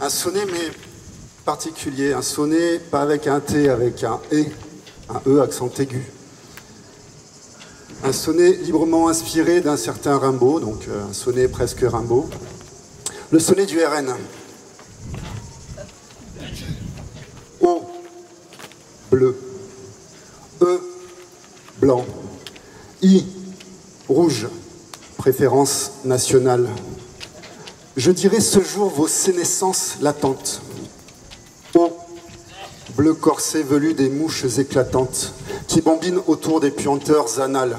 Un sonnet, mais particulier. Un sonnet, pas avec un T, avec un E accent aigu. Un sonnet librement inspiré d'un certain Rimbaud, donc un sonnet presque Rimbaud. Le sonnet du RN. O, bleu. E, blanc. I, rouge. Préférence nationale. Je dirai ce jour vos sénescences latentes. O, bleu corset velu des mouches éclatantes qui bambinent autour des puanteurs anales.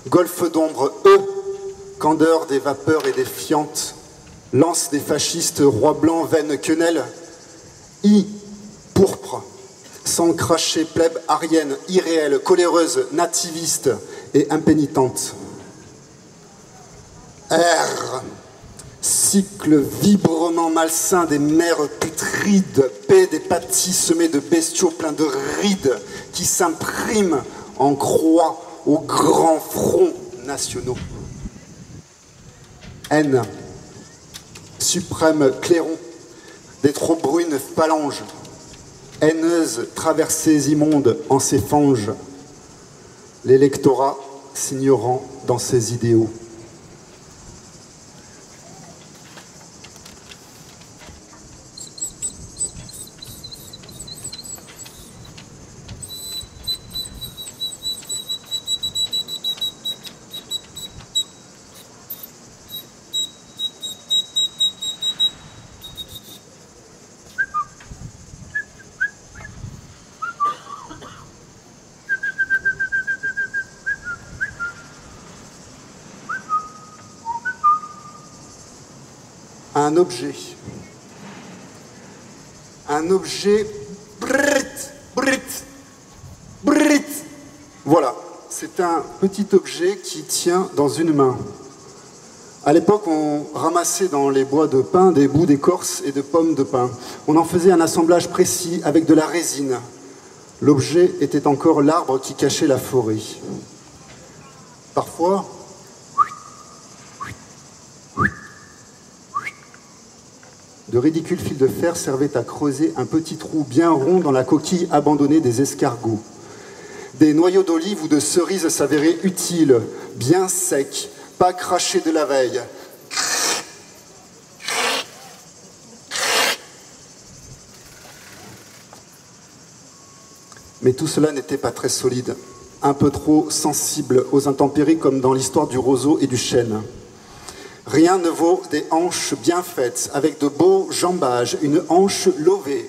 Golfe d'ombre, E, candeur des vapeurs et des fientes. Lance des fascistes, roi blanc, veine quenelle. I, pourpre, sang craché, plèbe arienne, irréelle, coléreuse, nativiste et impénitente. R, cycle vibrement malsain des mers putrides, paix des pâtis semés de bestiaux pleins de rides qui s'impriment en croix aux grands fronts nationaux. N, suprême clairon des trop brunes phalanges, haineuses traversées immondes en ses fanges, l'électorat s'ignorant dans ses idéaux. Un objet. Un objet. Brit. Voilà, c'est un petit objet qui tient dans une main. À l'époque, on ramassait dans les bois de pin des bouts d'écorce et de pommes de pin. On en faisait un assemblage précis avec de la résine. L'objet était encore l'arbre qui cachait la forêt. Parfois, de ridicules fils de fer servaient à creuser un petit trou bien rond dans la coquille abandonnée des escargots. Des noyaux d'olive ou de cerises s'avéraient utiles, bien secs, pas crachés de la veille. Mais tout cela n'était pas très solide, un peu trop sensible aux intempéries comme dans l'histoire du roseau et du chêne. Rien ne vaut des hanches bien faites, avec de beaux jambages, une hanche lovée,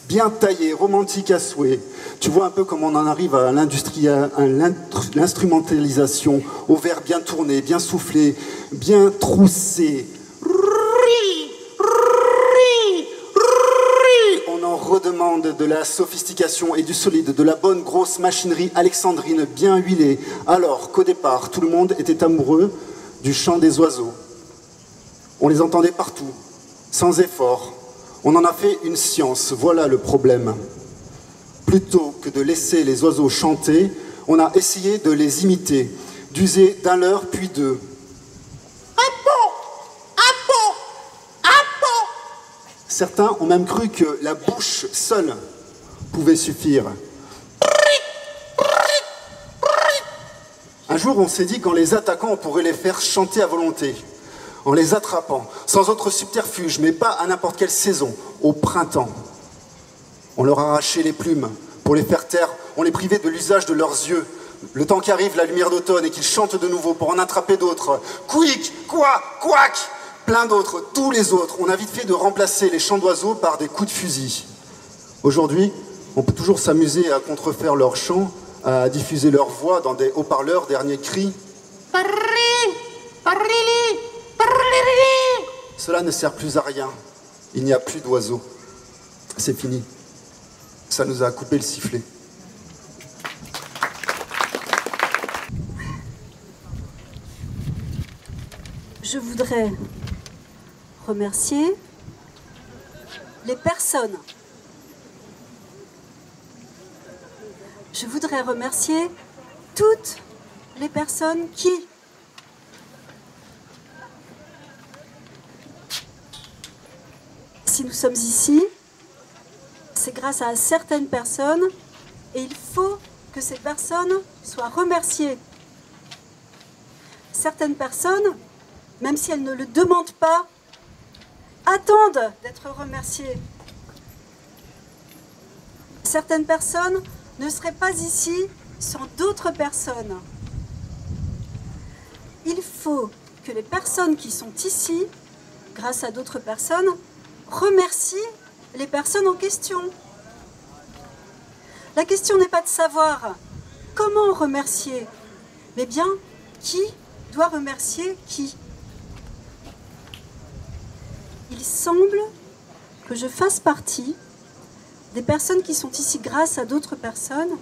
bien taillée, romantique à souhait. Tu vois un peu comment on en arrive à l'instrumentalisation, au verre bien tourné, bien soufflé, bien troussé. On en redemande de la sophistication et du solide, de la bonne grosse machinerie alexandrine bien huilée, alors qu'au départ, tout le monde était amoureux du chant des oiseaux. On les entendait partout, sans effort. On en a fait une science, voilà le problème. Plutôt que de laisser les oiseaux chanter, on a essayé de les imiter, d'user d'un leurre puis deux. Certains ont même cru que la bouche seule pouvait suffire. Un jour, on s'est dit qu'en les attaquant, on pourrait les faire chanter à volonté. En les attrapant, sans autre subterfuge, mais pas à n'importe quelle saison, au printemps. On leur arrachait les plumes pour les faire taire, on les privait de l'usage de leurs yeux. Le temps qu'arrive la lumière d'automne et qu'ils chantent de nouveau pour en attraper d'autres. Couic, quoi, couac, plein d'autres, tous les autres. On a vite fait de remplacer les chants d'oiseaux par des coups de fusil. Aujourd'hui, on peut toujours s'amuser à contrefaire leurs chants, à diffuser leur voix dans des haut-parleurs, dernier cri. Cela ne sert plus à rien. Il n'y a plus d'oiseaux. C'est fini. Ça nous a coupé le sifflet. Je voudrais remercier les personnes. Je voudrais remercier toutes les personnes qui si nous sommes ici, c'est grâce à certaines personnes et il faut que ces personnes soient remerciées. Certaines personnes, même si elles ne le demandent pas, attendent d'être remerciées. Certaines personnes ne seraient pas ici sans d'autres personnes. Il faut que les personnes qui sont ici, grâce à d'autres personnes, remercient les personnes en question. La question n'est pas de savoir comment remercier, mais bien qui doit remercier qui. Il semble que je fasse partie des personnes qui sont ici grâce à d'autres personnes,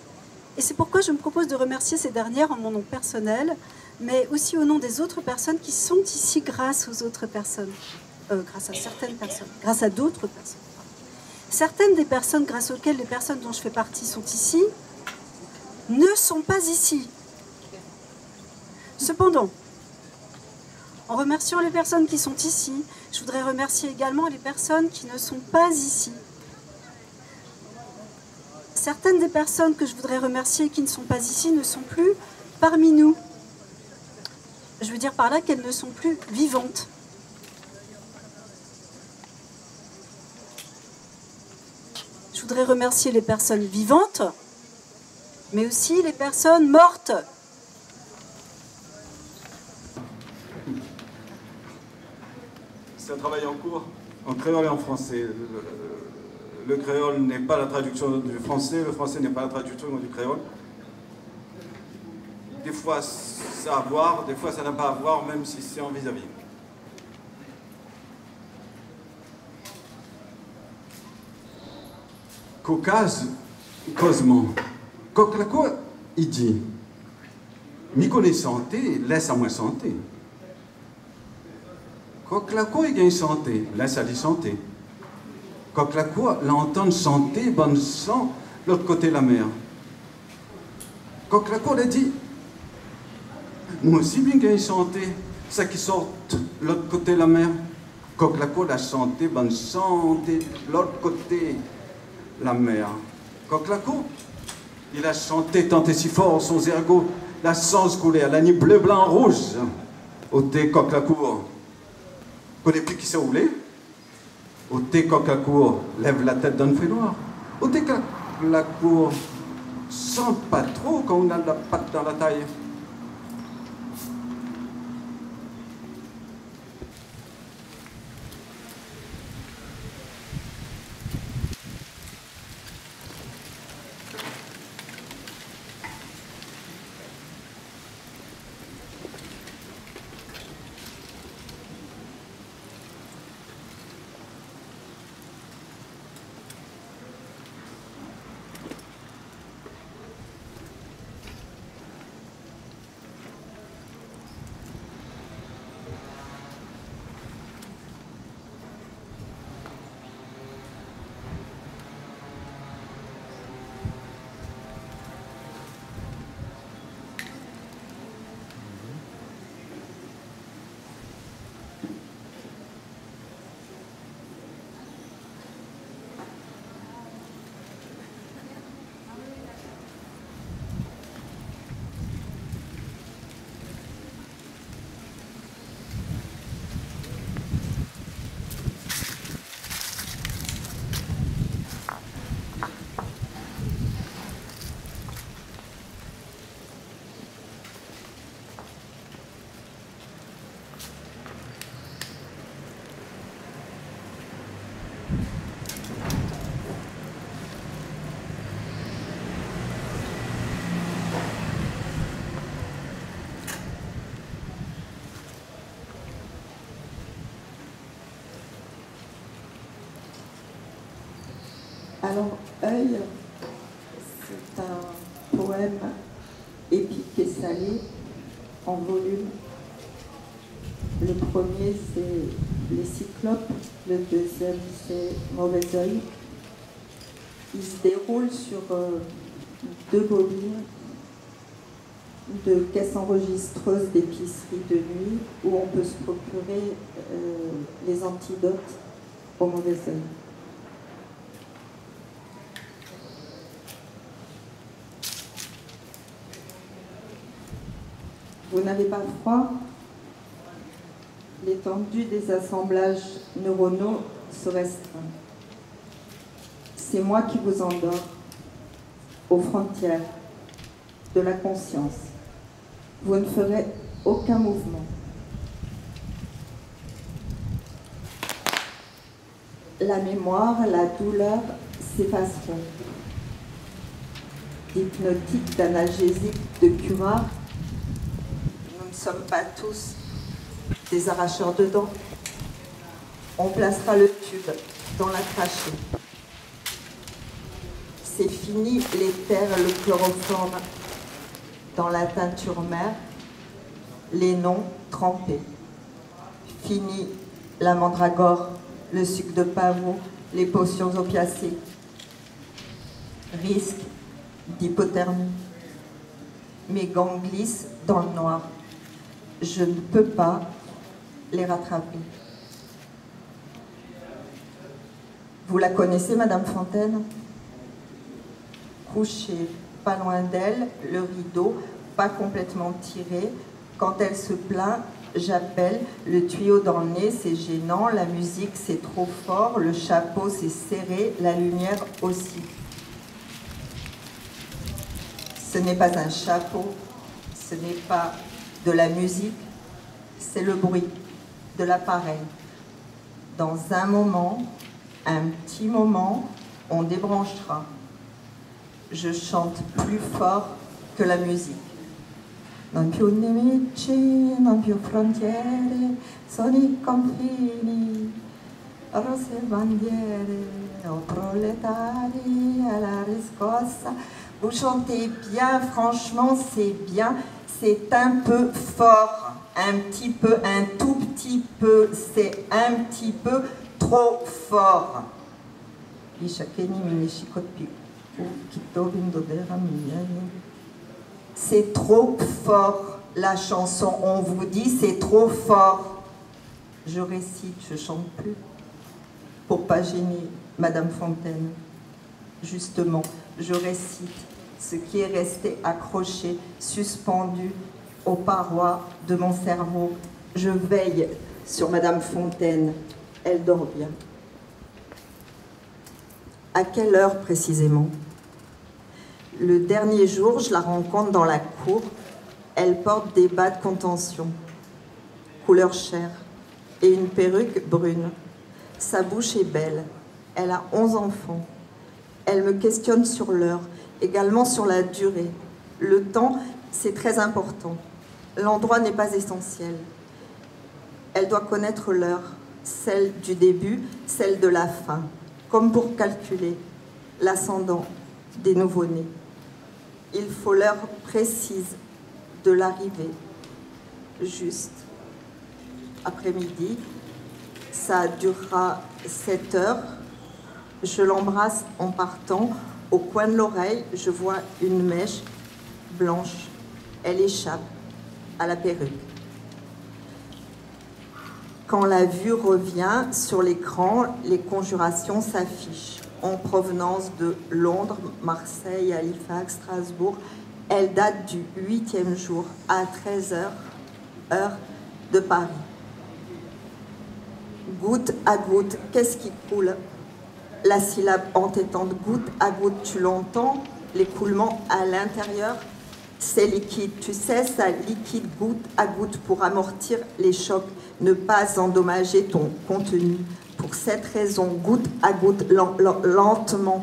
et c'est pourquoi je me propose de remercier ces dernières en mon nom personnel, mais aussi au nom des autres personnes qui sont ici grâce aux autres personnes, grâce à certaines personnes, grâce à d'autres personnes. Certaines des personnes grâce auxquelles les personnes dont je fais partie sont ici, ne sont pas ici. Cependant, en remerciant les personnes qui sont ici, je voudrais remercier également les personnes qui ne sont pas ici. Certaines des personnes que je voudrais remercier et qui ne sont pas ici ne sont plus parmi nous. Je veux dire par là qu'elles ne sont plus vivantes. Je voudrais remercier les personnes vivantes, mais aussi les personnes mortes. C'est un travail en cours, en créole et en français. Le créole n'est pas la traduction du français, le français n'est pas la traduction du créole. Des fois, ça a à voir, des fois, ça n'a pas à voir, même si c'est en vis-à-vis. Caucase, causement. Coq-la-co, il dit, mi connaît santé, laisse à moi santé. Coq-la-co, il gagne santé, laisse à lui santé. Coq-la-co, l'entendre santé, bonne sang, l'autre côté la mer. Coq-la-co, il a dit, moi aussi bien gagne santé, ça qui sort l'autre côté la mer. Coq-la-co, la santé, bonne santé, l'autre côté la mer. Coq-la-co, il a chanté tant et si fort son zergo, la sens coulée à la nuit bleu, blanc, rouge. Au thé Coq-la-co, connais plus qui s'est roulé. Au thé Coq-la-co, lève la tête d'un fait noir. Au thé Coq-la-co, sent pas trop quand on a la patte dans la taille. Alors, Œil, c'est un poème épique et salé en volume. Le premier, c'est Les Cyclopes. Le deuxième, c'est Mauvais Œil. Il se déroule sur 2 bobines de caisses enregistreuses d'épicerie de nuit où on peut se procurer les antidotes au mauvais œil. Vous n'avez pas froid? L'étendue des assemblages neuronaux se restreint. C'est moi qui vous endors aux frontières de la conscience. Vous ne ferez aucun mouvement. La mémoire, la douleur s'effaceront. D'hypnotique, d'analgésique, de curare, nous ne sommes pas tous des arracheurs de dents. On placera le tube dans la trachée. C'est fini l'éther, le chloroforme dans la teinture mère, les noms trempés. Fini la mandragore, le sucre de pavot, les potions opiacées. Risque d'hypothermie. Mes gants glissent dans le noir. Je ne peux pas les rattraper. Vous la connaissez, Madame Fontaine? Couchée pas loin d'elle, le rideau pas complètement tiré. Quand elle se plaint, j'appelle. Le tuyau dans le nez, c'est gênant. La musique, c'est trop fort. Le chapeau, c'est serré. La lumière aussi. Ce n'est pas un chapeau. Ce n'est pas de la musique. C'est le bruit de l'appareil. Dans un moment, un petit moment, on débranchera. Je chante plus fort que la musique. Non più nemici, non più frontiere, sono i confini, rose bandiere, o proletari à la riscossa. Vous chantez bien, franchement, c'est bien, c'est un peu fort, un petit peu, un tout petit peu, c'est un petit peu trop fort. C'est trop fort, la chanson, on vous dit c'est trop fort. Je récite, je chante plus, pour pas gêner Madame Fontaine. Justement, je récite ce qui est resté accroché, suspendu aux parois de mon cerveau. Je veille sur Madame Fontaine, elle dort bien. À quelle heure précisément? Le dernier jour, je la rencontre dans la cour. Elle porte des bas de contention, couleur chair, et une perruque brune. Sa bouche est belle. Elle a 11 enfants. Elle me questionne sur l'heure, également sur la durée. Le temps, c'est très important. L'endroit n'est pas essentiel. Elle doit connaître l'heure, celle du début, celle de la fin, comme pour calculer l'ascendant des nouveau-nés. Il faut l'heure précise de l'arrivée, juste après-midi. Ça durera 7 heures. Je l'embrasse en partant. Au coin de l'oreille, je vois une mèche blanche. Elle échappe à la perruque. Quand la vue revient sur l'écran, les conjurations s'affichent en provenance de Londres, Marseille, Halifax, Strasbourg. Elle date du 8e jour à 13 h, heure de Paris. Goutte à goutte, qu'est-ce qui coule? La syllabe entêtante, goutte à goutte, tu l'entends? L'écoulement à l'intérieur, c'est liquide. Tu sais, ça liquide goutte à goutte pour amortir les chocs, ne pas endommager ton contenu. Pour cette raison, goutte à goutte, lentement,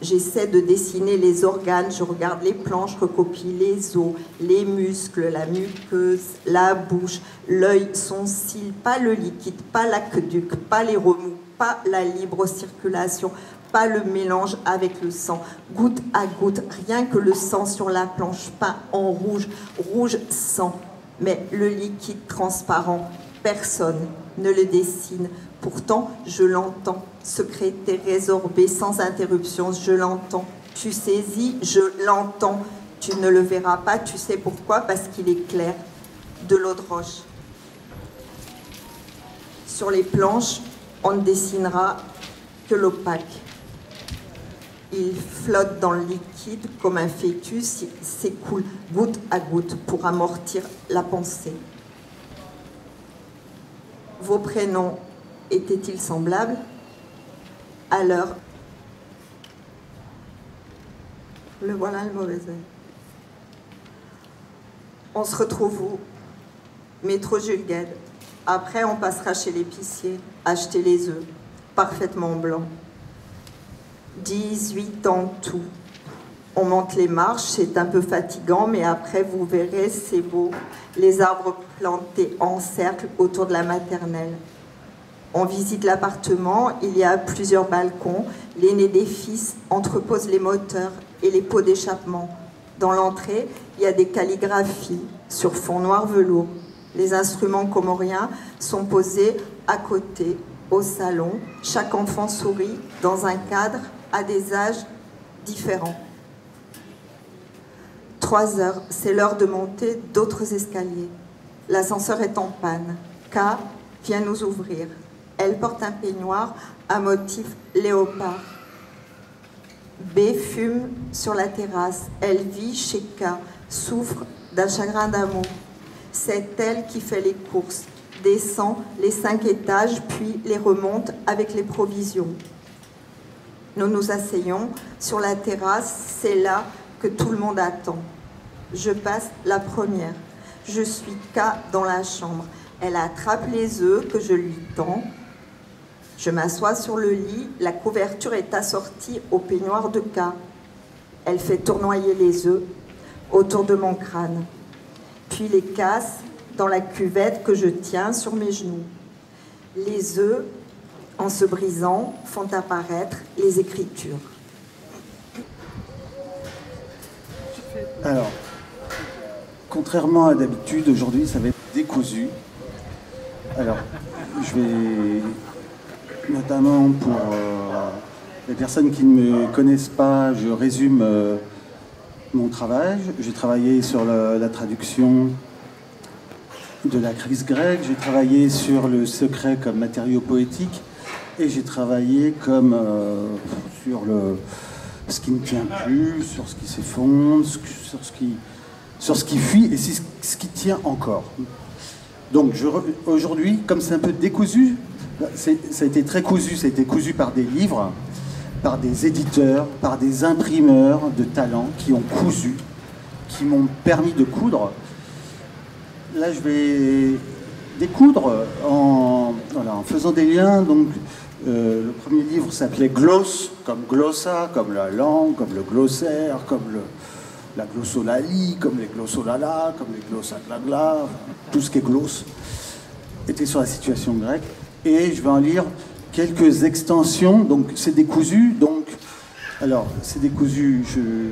j'essaie de dessiner les organes, je regarde les planches, je recopie les os, les muscles, la muqueuse, la bouche, l'œil, son cil, pas le liquide, pas l'aqueduc, pas les remous, pas la libre circulation, pas le mélange avec le sang. Goutte à goutte, rien que le sang sur la planche, pas en rouge, rouge sang, mais le liquide transparent, personne ne le dessine. Pourtant, je l'entends, secréter, résorber sans interruption, je l'entends. Tu saisis, je l'entends. Tu ne le verras pas, tu sais pourquoi? Parce qu'il est clair, de l'eau de roche. Sur les planches, On ne dessinera que l'opaque. Il flotte dans le liquide comme un fœtus, il s'écoule goutte à goutte pour amortir la pensée. Vos prénoms étaient-ils semblables? Alors, le voilà le mauvais œil. On se retrouve où? Métro Jules Guesde. Après, on passera chez l'épicier, acheter les œufs, parfaitement blancs. 18 ans tout. On monte les marches, c'est un peu fatigant, mais après, vous verrez, c'est beau. Les arbres plantés en cercle autour de la maternelle. On visite l'appartement, il y a plusieurs balcons. L'aîné des fils entrepose les moteurs et les pots d'échappement. Dans l'entrée, il y a des calligraphies sur fond noir velours. Les instruments comoriens sont posés à côté, au salon. Chaque enfant sourit dans un cadre à des âges différents. 3 heures, c'est l'heure de monter d'autres escaliers. L'ascenseur est en panne. K vient nous ouvrir. Elle porte un peignoir à motif léopard. B fume sur la terrasse. Elle vit chez K, souffre d'un chagrin d'amour. C'est elle qui fait les courses, descend les 5 étages, puis les remonte avec les provisions. Nous nous asseyons sur la terrasse, c'est là que tout le monde attend. Je passe la première. Je suis K dans la chambre. Elle attrape les œufs que je lui tends. Je m'assois sur le lit, la couverture est assortie au peignoir de K. Elle fait tournoyer les œufs autour de mon crâne, puis les casse dans la cuvette que je tiens sur mes genoux. Les œufs, en se brisant, font apparaître les écritures. Alors, contrairement à d'habitude, aujourd'hui, ça va être décousu. Alors, je vais, notamment pour les personnes qui ne me connaissent pas, je résume mon travail. J'ai travaillé sur la traduction de la crise grecque, j'ai travaillé sur le secret comme matériau poétique, et j'ai travaillé comme sur ce qui ne tient plus, sur ce qui s'effondre, sur ce qui fuit et ce qui tient encore. Donc aujourd'hui, comme c'est un peu décousu, ça a été très cousu, ça a été cousu par des livres, par des éditeurs, par des imprimeurs de talent qui ont cousu, qui m'ont permis de coudre. Là, je vais découdre en faisant des liens. Donc, le premier livre s'appelait Gloss, comme glossa, comme la langue, comme le glossaire, comme la glossolalie, comme les glossolala, comme les glossaglagla, tout ce qui est gloss, était sur la situation grecque. Et je vais en lire quelques extensions. Donc, c'est décousu. Donc, alors, c'est décousu.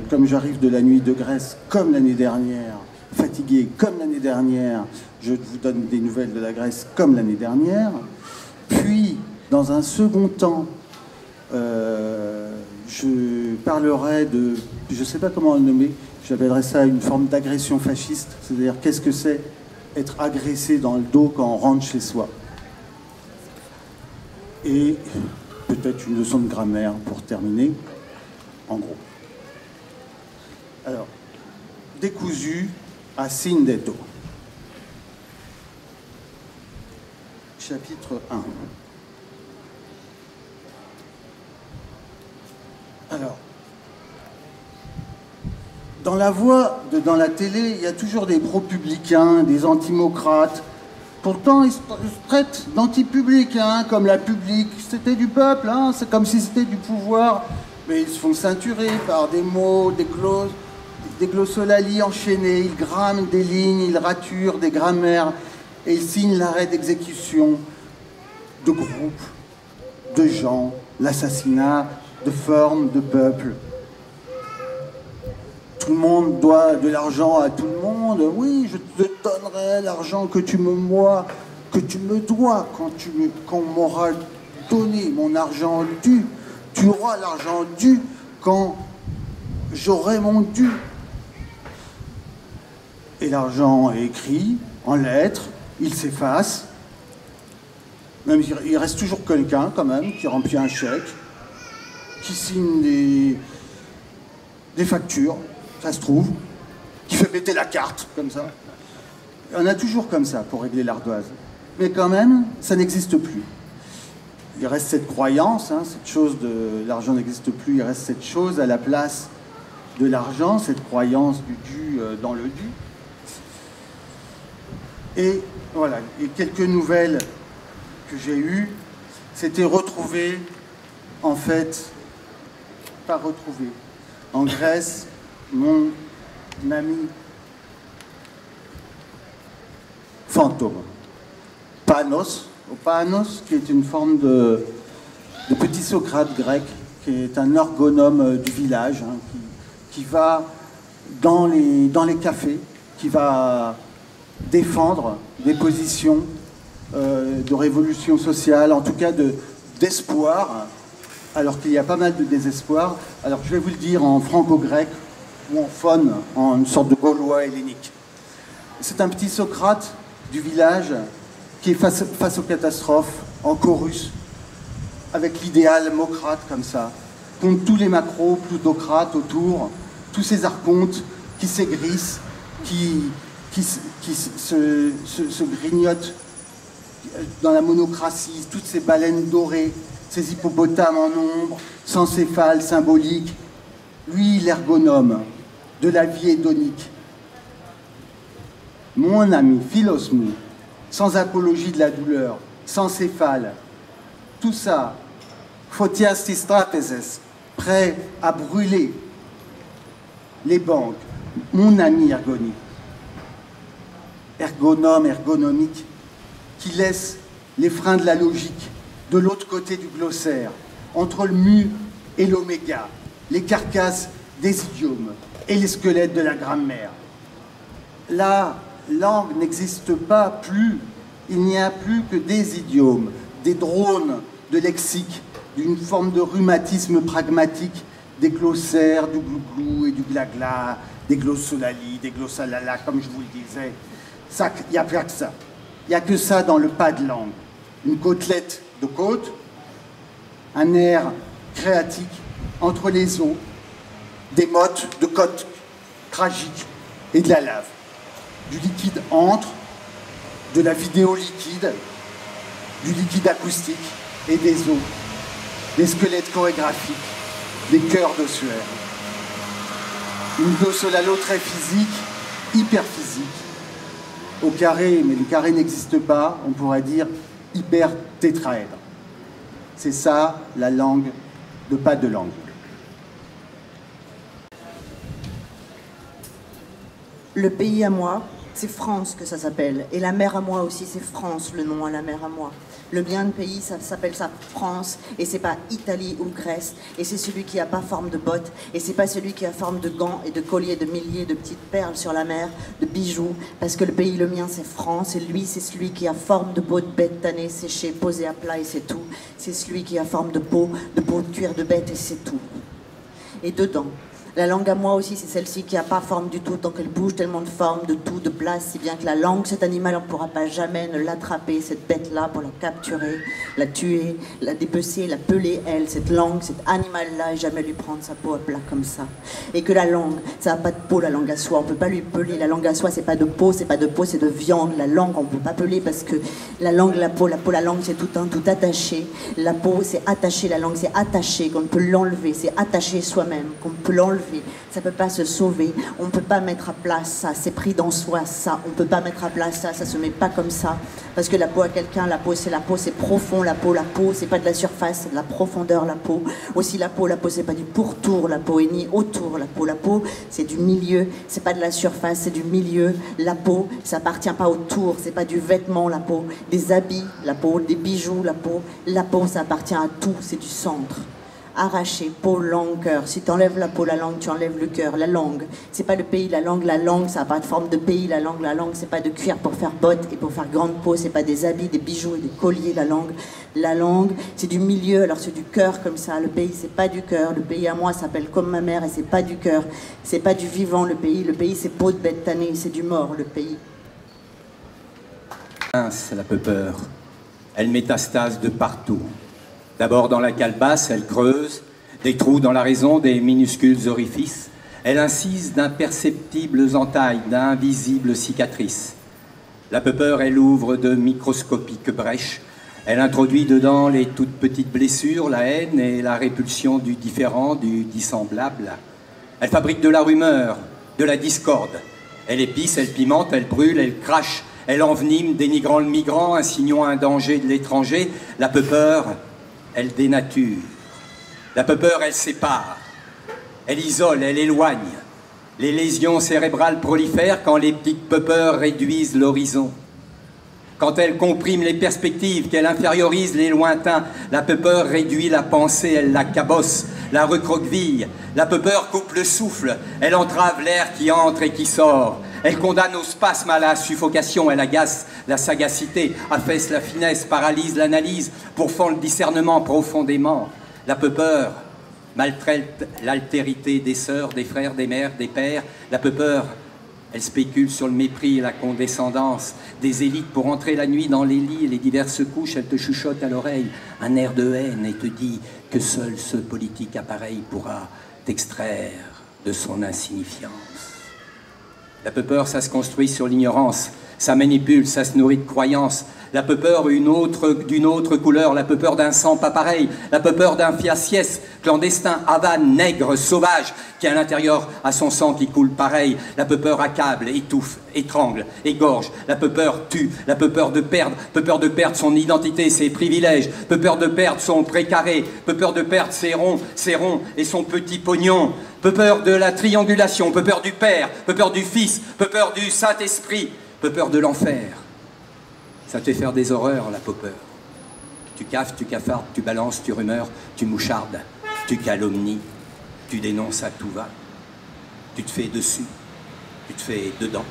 Comme j'arrive de la nuit de Grèce, comme l'année dernière, fatigué comme l'année dernière, je vous donne des nouvelles de la Grèce comme l'année dernière. Puis, dans un second temps, je parlerai de, je ne sais pas comment le nommer, j'appellerais ça une forme d'agression fasciste, c'est-à-dire qu'est-ce que c'est être agressé dans le dos quand on rentre chez soi. Et peut-être une leçon de grammaire pour terminer, en gros. Alors, décousu à Sindetto. Chapitre 1. Alors, dans la voix, dans la télé, il y a toujours des pro-publicains, des antimocrates. Pourtant, ils se traitent d'anti-publics, comme la publique. C'était du peuple, c'est comme si c'était du pouvoir. Mais ils se font ceinturer par des mots, des glossolalies enchaînées. Ils gramment des lignes, ils raturent des grammaires. Et ils signent l'arrêt d'exécution de groupes, de gens, l'assassinat de formes, de peuples. Tout le monde doit de l'argent à tout le monde. Oui, je te donnerai l'argent que tu me dois quand on m'aura donné mon argent dû. Tu auras l'argent dû quand j'aurai mon dû. Et l'argent est écrit en lettres, il s'efface. Même, il reste toujours quelqu'un, quand même, qui remplit un chèque, qui signe des factures, ça se trouve, qui fait péter la carte, comme ça. Il y en a toujours comme ça pour régler l'ardoise. Mais quand même, ça n'existe plus. Il reste cette croyance, hein, cette chose de l'argent n'existe plus, il reste cette chose à la place de l'argent, cette croyance du dû dans le dû. Et voilà, et quelques nouvelles que j'ai eues, c'était retrouver, en fait, pas retrouver, en Grèce, mon ami fantôme, Panos, qui est une forme de petit Socrate grec, qui est un ergonome du village, hein, qui va dans les cafés, qui va défendre des positions de révolution sociale, en tout cas d'espoir, alors qu'il y a pas mal de désespoir. Alors je vais vous le dire en franco-grec ou en faune, en une sorte de gaulois hellénique. C'est un petit Socrate du village qui est face aux catastrophes, en chorus, avec l'idéal mocrate comme ça, contre tous les macros, plutocrates autour, tous ces archontes qui s'aigrissent, qui se grignotent dans la monocratie, toutes ces baleines dorées, ces hippopotames en ombre, sans céphale symbolique. Lui, l'ergonome de la vie hédonique. Mon ami Philosmou, sans apologie de la douleur, sans céphale, tout ça, Photias Tistrapezes, prêt à brûler les banques, mon ami ergonomique, qui laisse les freins de la logique de l'autre côté du glossaire, entre le mu et l'oméga, les carcasses des idiomes et les squelettes de la grammaire. La langue n'existe pas plus, il n'y a plus que des idiomes, des drones de lexique, d'une forme de rhumatisme pragmatique, des glossaires, du glouglou et du glagla, des glossolali, des glossalala, comme je vous le disais. Il n'y a pas que ça. Il n'y a que ça dans le pas de langue. Une côtelette de côte, un air créatique entre les os, des mottes de côte tragique et de la lave. Du liquide entre, de la vidéo liquide, du liquide acoustique et des os, des squelettes chorégraphiques, des chœurs de sueur. Une glossolalo très physique, hyper physique, au carré, mais le carré n'existe pas, on pourrait dire hyper tétraèdre. C'est ça la langue de pas de langue. Le pays à moi, c'est France que ça s'appelle. Et la mer à moi aussi, c'est France, le nom à la mer à moi. Le bien de pays, ça s'appelle ça France, et c'est pas Italie ou Grèce, et c'est celui qui a pas forme de botte, et c'est pas celui qui a forme de gants et de colliers de milliers de petites perles sur la mer, de bijoux, parce que le pays, le mien, c'est France, et lui, c'est celui qui a forme de peau de bête tannée, séchée, posée à plat, et c'est tout. C'est celui qui a forme de peau de cuir de bête, et c'est tout. Et dedans, la langue à moi aussi, c'est celle-ci qui n'a pas forme du tout, tant qu'elle bouge tellement de forme, de tout, de place, si bien que la langue, cet animal, on ne pourra pas jamais ne l'attraper, cette bête-là, pour la capturer, la tuer, la dépecer, la peler, elle, cette langue, cet animal-là, et jamais lui prendre sa peau à plat comme ça. Et que la langue, ça n'a pas de peau, la langue à soi, on ne peut pas lui peler, la langue à soi, c'est pas de peau, c'est pas de peau, c'est de viande, la langue, on ne peut pas peler parce que la langue, la peau, la langue, c'est tout attaché, la peau, c'est attaché, la langue, c'est attaché, qu'on peut l'enlever, c'est attaché soi-même, qu'on peut l'enlever. Ça peut pas se sauver, on peut pas mettre à place ça, c'est pris dans soi ça, on peut pas mettre à place ça, ça se met pas comme ça, parce que la peau à quelqu'un, la peau c'est profond, la peau c'est pas de la surface, c'est de la profondeur la peau, aussi la peau c'est pas du pourtour, la peau est ni autour, la peau c'est du milieu, c'est pas de la surface, c'est du milieu, la peau ça appartient pas autour, c'est pas du vêtement la peau, des habits, la peau, des bijoux, la peau ça appartient à tout, c'est du centre. Arraché, peau, langue, cœur. Si tu enlèves la peau, la langue, tu enlèves le cœur. La langue, c'est pas le pays, la langue, ça n'a pas de forme de pays. La langue, c'est pas de cuir pour faire bottes et pour faire grande peau. C'est pas des habits, des bijoux et des colliers. La langue, c'est du milieu, alors c'est du cœur comme ça. Le pays, c'est pas du cœur. Le pays à moi s'appelle comme ma mère et c'est pas du cœur. C'est pas du vivant, le pays. Le pays, c'est peau de bête tannée, c'est du mort, le pays. C'est la peu peur. Elle métastase de partout. D'abord dans la calebasse, elle creuse des trous dans la raison, des minuscules orifices. Elle incise d'imperceptibles entailles, d'invisibles cicatrices. La peur, elle ouvre de microscopiques brèches. Elle introduit dedans les toutes petites blessures, la haine et la répulsion du différent, du dissemblable. Elle fabrique de la rumeur, de la discorde. Elle épice, elle pimente, elle brûle, elle crache. Elle envenime, dénigrant le migrant, insinuant un danger de l'étranger. La peur, elle dénature. La peur, elle sépare. Elle isole, elle éloigne. Les lésions cérébrales prolifèrent quand les petites peurs réduisent l'horizon. Quand elle comprime les perspectives, qu'elle infériorise les lointains, la peur réduit la pensée, elle la cabosse, la recroqueville. La peur coupe le souffle, elle entrave l'air qui entre et qui sort. Elle condamne au spasme, à la suffocation, elle agace la sagacité, affaisse la finesse, paralyse l'analyse, pourfend le discernement profondément. La peur maltraite l'altérité des sœurs, des frères, des mères, des pères. La peur, elle spécule sur le mépris et la condescendance des élites pour entrer la nuit dans les lits et les diverses couches. Elle te chuchote à l'oreille un air de haine et te dit que seul ce politique appareil pourra t'extraire de son insignifiance. La peur, ça se construit sur l'ignorance, ça manipule, ça se nourrit de croyances. La peur d'une autre couleur, la peur d'un sang pas pareil, la peur d'un faciès clandestin, avane, nègre, sauvage, qui à l'intérieur a son sang qui coule pareil. La peur accable, étouffe, étrangle, égorge. La peur tue, la peur de perdre son identité, ses privilèges, peur de perdre son précaré, peur de perdre ses ronds et son petit pognon. Peur de la triangulation, peur du Père, peur du Fils, peur du Saint-Esprit, peur de l'enfer. Ça te fait faire des horreurs, la peur. Tu caffes, tu cafardes, tu balances, tu rumeurs, tu mouchardes, tu calomnies, tu dénonces à tout va. Tu te fais dessus, tu te fais dedans.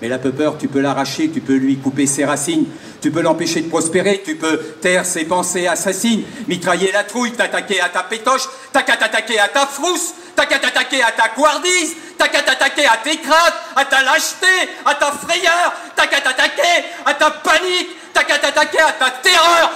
Mais la peur, tu peux l'arracher, tu peux lui couper ses racines, tu peux l'empêcher de prospérer, tu peux taire ses pensées assassines, mitrailler la trouille, t'attaquer à ta pétoche, t'as qu'à t'attaquer à ta frousse, t'as qu'à t'attaquer à ta couardise, t'as qu'à t'attaquer à tes craintes, à ta lâcheté, à ta frayeur, t'as qu'à t'attaquer à ta panique, t'as qu'à t'attaquer à ta terreur,